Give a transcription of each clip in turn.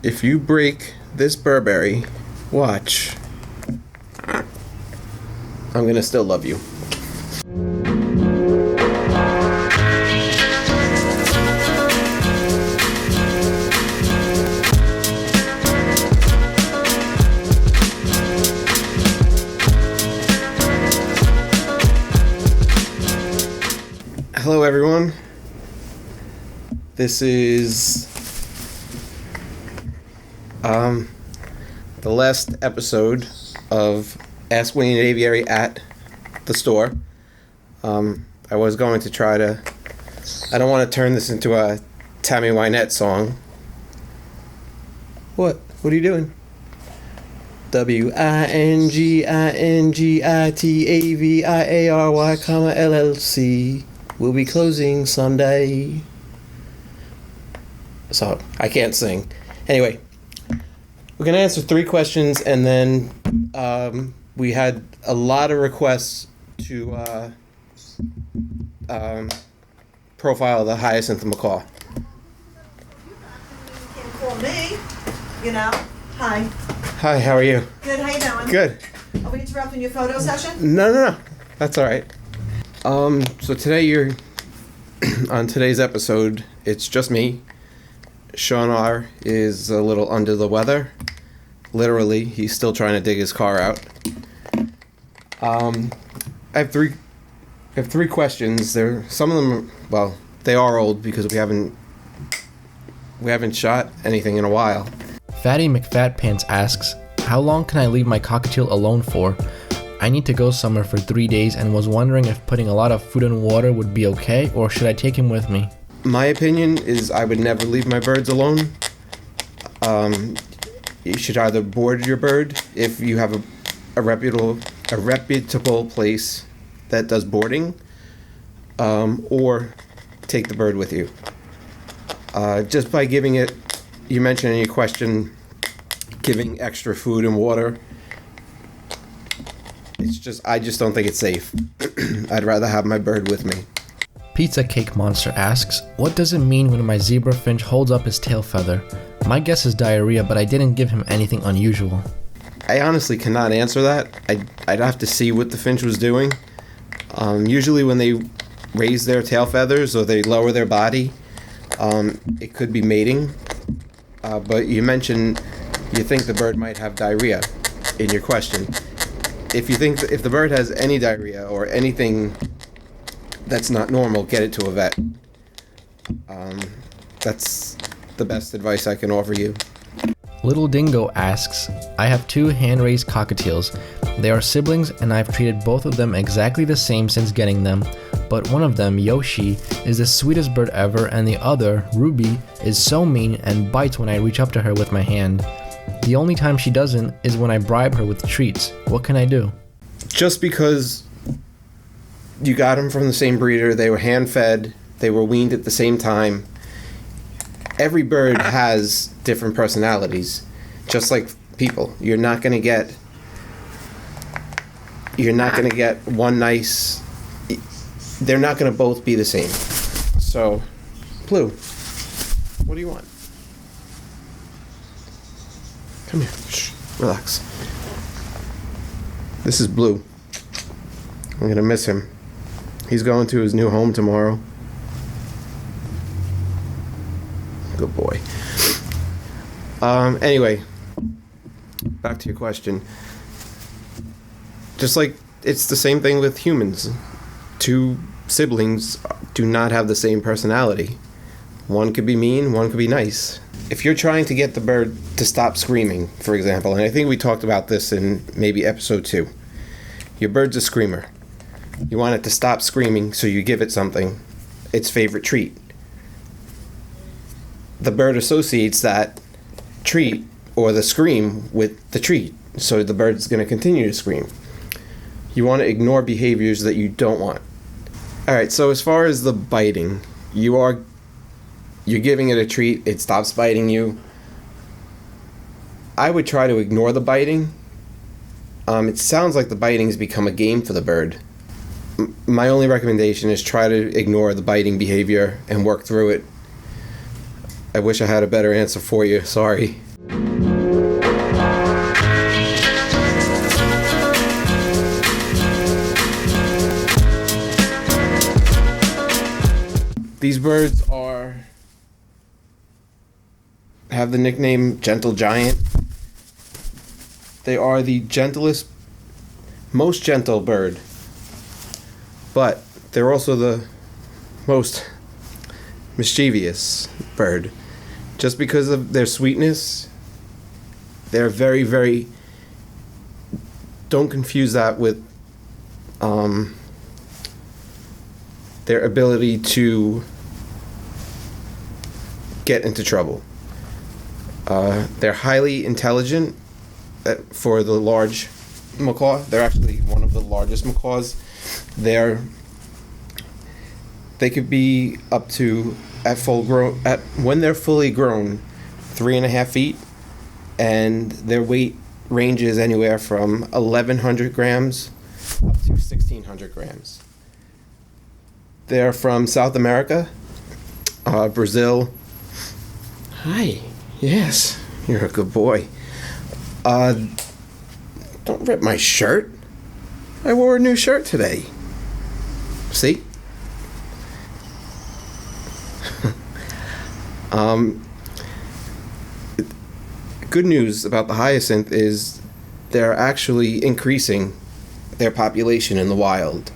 If you break this Burberry, watch. I'm gonna still love you. Hello everyone. This is the last episode of Ask Wayne at Aviary at the store. I was going to try to... I don't want to turn this into a Tammy Wynette song. What? What are you doing? WINGINGITAVIARY, LLC will be closing Sunday. So, I can't sing. Anyway, we're going to answer 3 questions, and then we had a lot of requests to profile the Hyacinth and Macaw. You can call me, you know. Hi. Hi, how are you? Good, how you doing? Good. Are we interrupting your photo session? No. That's all right. So today you're... on today's episode, it's just me. Sean R. is a little under the weather. Literally, he's still trying to dig his car out. I have three questions. Some of them, well, they are old because we haven't shot anything in a while. Fatty McFatpants asks, how long can I leave my cockatiel alone for? I need to go somewhere for 3 days and was wondering if putting a lot of food and water would be okay, or should I take him with me? My opinion is I would never leave my birds alone. You should either board your bird if you have a reputable place that does boarding, or take the bird with you. Just by giving it, you mentioned in your question, giving extra food and water. I just don't think it's safe. I'd rather have my bird with me. Pizza Cake Monster asks, what does it mean when my zebra finch holds up his tail feather? My guess is diarrhea, but I didn't give him anything unusual. I honestly cannot answer that. I'd have to see what the finch was doing. Usually when they raise their tail feathers or they lower their body, it could be mating. But you mentioned you think the bird might have diarrhea in your question. If the bird has any diarrhea or anything that's not normal, get it to a vet. That's the best advice I can offer you. Little Dingo asks, I have 2 hand-raised cockatiels. They are siblings and I've treated both of them exactly the same since getting them, but one of them, Yoshi, is the sweetest bird ever, and the other, Ruby, is so mean and bites when I reach up to her with my hand. The only time she doesn't is when I bribe her with treats. What can I do? Just because you got them from the same breeder, they were hand-fed, they were weaned at the same time. Every bird has different personalities, just like people. You're not gonna get one nice. They're not gonna both be the same. So, Blue, what do you want? Come here. Shh. Relax. This is Blue. I'm gonna miss him. He's going to his new home tomorrow. Good boy. Anyway, back to your question. Just like it's the same thing with humans. 2 siblings do not have the same personality. One could be mean, one could be nice. If you're trying to get the bird to stop screaming, for example, and I think we talked about this in maybe episode 2. Your bird's a screamer. You want it to stop screaming, so you give it something, its favorite treat. The bird associates that treat or the scream with the treat, so the bird's going to continue to scream. You want to ignore behaviors that you don't want. Alright, so as far as the biting, you're giving it a treat, it stops biting you. I would try to ignore the biting. It sounds like the biting's become a game for the bird. My only recommendation is try to ignore the biting behavior and work through it. I wish I had a better answer for you. Sorry. These birds have the nickname Gentle Giant. They are the gentlest, most gentle bird, but they're also the most mischievous bird. Just because of their sweetness, they're very, very... Don't confuse that with their ability to get into trouble. They're highly intelligent for the large macaw. They're actually one of the largest macaws. They could be up to when they're fully grown, 3.5 feet, and their weight ranges anywhere from 1,100 grams up to 1,600 grams. They're from South America, Brazil. Hi. Yes, you're a good boy. Don't rip my shirt. I wore a new shirt today. See? Good news about the hyacinth is they're actually increasing their population in the wild.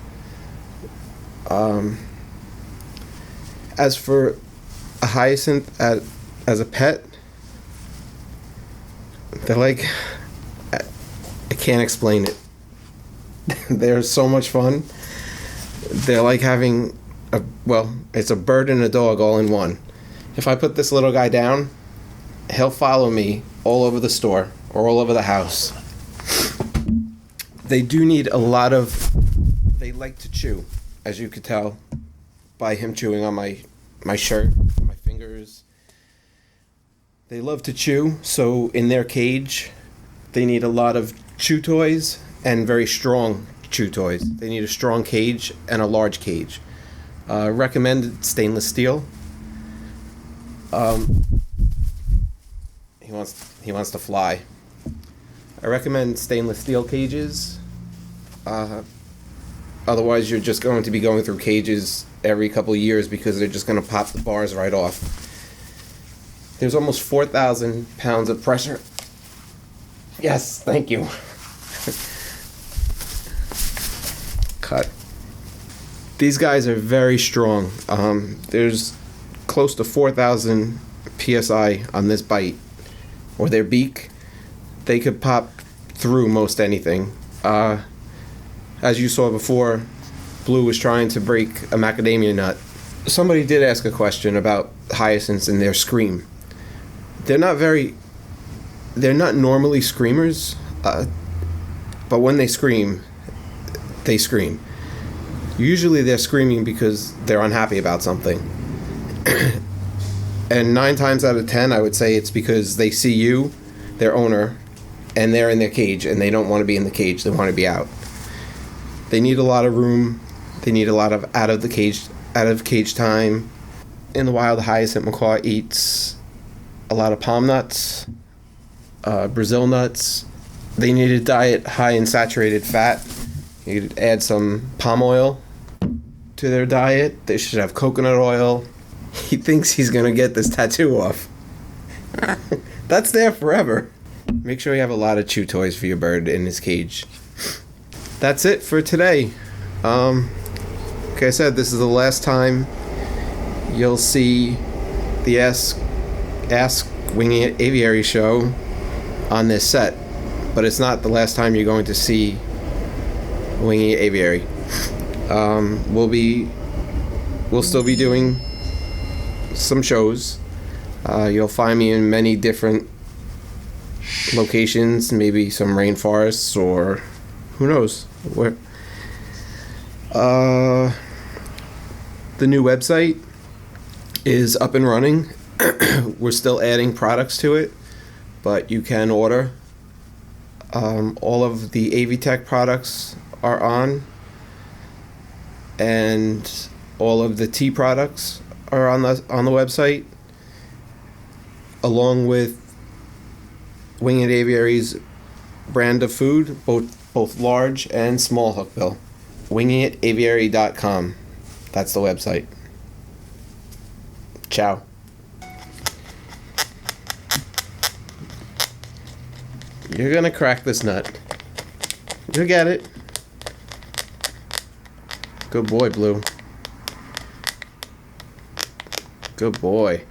As for a hyacinth as a pet, they're like, I can't explain it. They're so much fun. They're like having it's a bird and a dog all in one. If I put this little guy down, he'll follow me all over the store or all over the house. They do need they like to chew, as you could tell by him chewing on my shirt, my fingers. They love to chew, so in their cage, they need a lot of chew toys and very strong chew toys. They need a strong cage and a large cage. Recommended stainless steel. He wants to fly. I recommend stainless steel cages. Otherwise, you're just going to be going through cages every couple of years because they're just going to pop the bars right off. There's almost 4,000 pounds of pressure. Yes, thank you. Cut. These guys are very strong. There's close to 4,000 psi on this bite, or their beak. They could pop through most anything. As you saw before, Blue was trying to break a macadamia nut. Somebody did ask a question about hyacinths and their scream. They're not normally screamers, but when they scream, they scream. Usually they're screaming because they're unhappy about something. And 9 times out of 10, I would say it's because they see you, their owner, and they're in their cage, and they don't want to be in the cage. They want to be out. They need a lot of room. They need a lot of out of cage time. In the wild, the hyacinth macaw eats a lot of palm nuts, Brazil nuts. They need a diet high in saturated fat. You could add some palm oil to their diet. They should have coconut oil. He thinks he's going to get this tattoo off. That's there forever. Make sure you have a lot of chew toys for your bird in his cage. That's it for today. Like I said, this is the last time you'll see the Ask Winging It Aviary show on this set. But it's not the last time you're going to see Winging It Aviary. We'll still be doing some shows. You'll find me in many different locations, maybe some rainforests or who knows where. The new website is up and running. We're still adding products to it, but you can order. All of the AviTech products are on, and all of the tea products are on the website, along with Winged Aviary's brand of food, both large and small hookbill. wingitaviary.com. That's the website. Ciao. You're gonna crack this nut. You'll get it. Good boy, Blue. Good boy.